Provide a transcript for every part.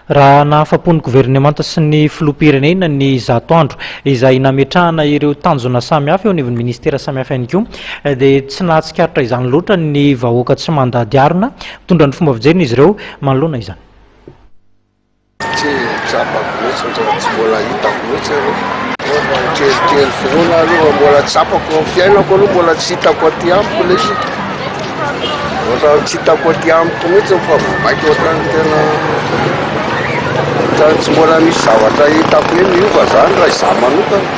raha nahafapon'ny gouvernemanta sy ny filoham-pirenena ny zato andro izay nametrahana ireo tanjona samihafa eo anivon'ny ministera samihafa ihany koa dia tsy nahatsikaritra izany loatra ny vahoaka tsy mandady arina mitondra ny fomba fijeriny izy ireo manoloana izany. Tsy tsapako mihitsy tsy mbola hitako mihitsy aloha kelikely foana aloha mbola tsapako amin'ny fiainako aloha mbola tsy hitako aty amiko le izy ohatra tsy hitako aty amiko mihitsy fa maiky ohatrany tena tsy mbola misy zavatra hitako hoe miova zany raha izaho manokana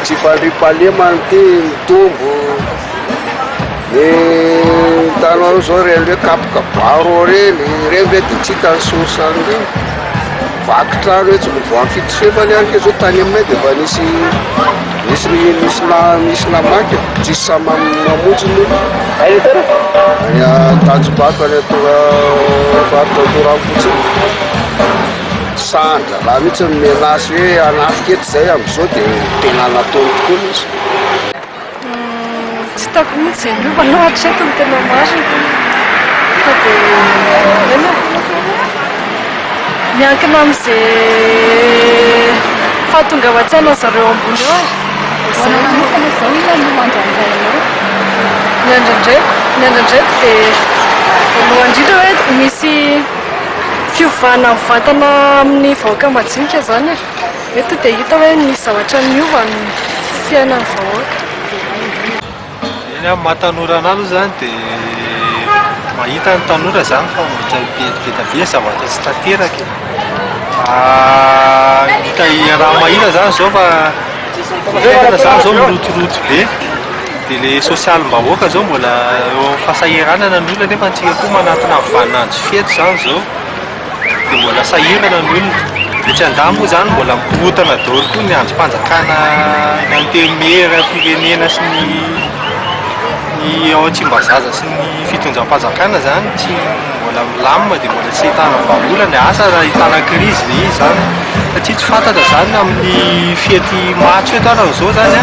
tsy fandriam-pahalemana ty mitombo ny hitanao zao reny hoe kapokabaro reny reny ve dia tsy hitany sosany reny vakitrano hoe tsy mivoan'ny fitosefany ihany ke zao tany aminay dia mba misy namaky tsisy sama mamonjy ny any Tanjombato any faritra Torano fotsiny sandra laha mihitsy ny menasy hoe anafika eto zay amin'izao dia tena nataony tokoa misy tsy hitako mihitsy zay miova loatra eto ny tena marina fa dia miankina amin'izay fahatonga ao an-tsaina zareo ambony eo zao ina no mandrandrainao ny andrandraiko dia voalohany indrindra hoe misy fiovana vatana amin'ny vahoaka majinika zany eto dia hita hoe misy zavatra miova ny fiainan'ny vahoaka. Eny amin'ny mahatanora anazy zany dia mahita ny tanora zany fa be be zavatra tsy tanteraka hita raha mahita zany zao fa fiainana zany zao milotoloto be dia le sosialim-bahoaka zao mbola eo amin'ny fahasahiranana ny olona nefa antsika koa manatona vaninandro fety zany zao dia mbola sahirana ny olona dia tsy andamo zany mbola mikorotana daholo koa ny androm-panjakana ny antemera-pirenena sy ny ao Tsimbazaza sy ny fitondram-panjakana zany tsy mbola milamina dia mbola tsy ahitana vahaolana asa raha ahitana krizy ny zany satria tsy fantatra zany amin'ny fety matso eto arah zao zany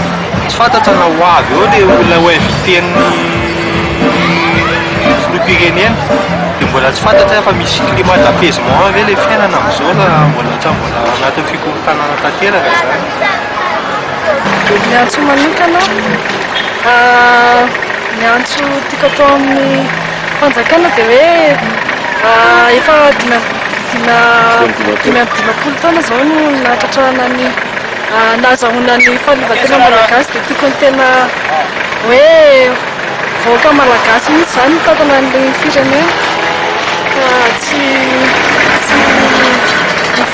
tsy fantatra na ho avy eo le olona ho inviten'ny filoham-pirenena dia mbola tsy fantatra fa misy climat d'apaisement ve le fiainana amin'izao raha mbola anatin'ny fikorontanana tanteraka zany. Ny antso manokana ny antso tiako atao amin'ny fanjakana dia hoe efa dimapolo taona zao no nahatratrahana ny nahazahoana ny fahaleovantena malagasy dia tiako ny tena hoe vahoaka malagasy mihitsy zany mitantana an'ilay firenena fa tsy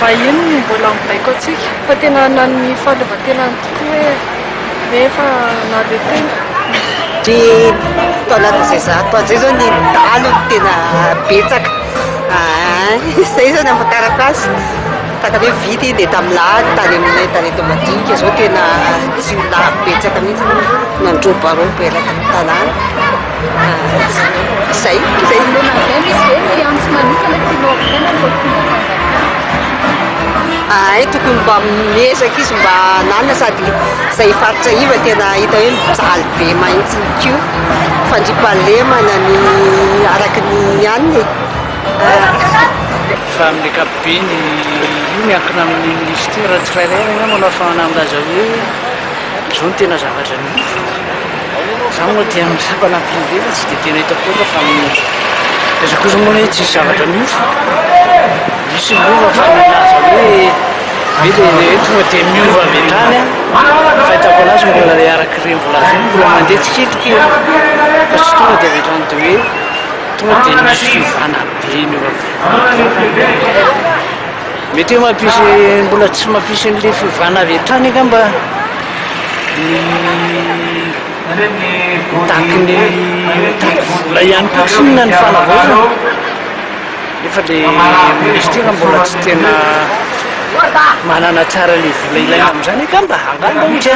vahiny no mbola mibaiko atsika fa tena nan'ny fahaleovantena ny tokoa hoe efa naleo tena. Dia taonata izay zato zay zao ny dalo tena betsaka izay zao ny ampakarako azy takany hoe vity dia tamilahady tany aminay tany eto madinika zao tena tsy lahy betsaka mihitsy nandrobaroba eraka ny tanàna zay antso manokana tianao ay tokony mba miezaka izy mba nanana sady zay faritra iva tena hita hoe mijaly be mahitsy ny kio fandriam-pahalemana ny araky ny aniny fa amin'ny ankapobeny io miankina amin'ny ministera tsirairay na manao fanambaza hoe zao no tena zavatra miova zaho moa dia amin'ny sampanampin'ireny tsy dia tena hitako loatra fa aza kosa moa hoe tsisy zavatra miova misy miova fa milaza hoe ve tonga dia miova avy hatrany fahitako anazy mbola le araky ireny volazany mbola mandeha tsikelikely fa tsy tonga dia avy hatrany dia hoe tonga dia misy fiovana be miova mety hoe mampisy mbola tsy mampisy n'le fiovana avy hatrany ka mba taky vola ihany koa tsinona ny fanavaozana nefa le ministera mbola tsy tena manana tsara le vola ilaina amin'izany ka mba angamba ohatra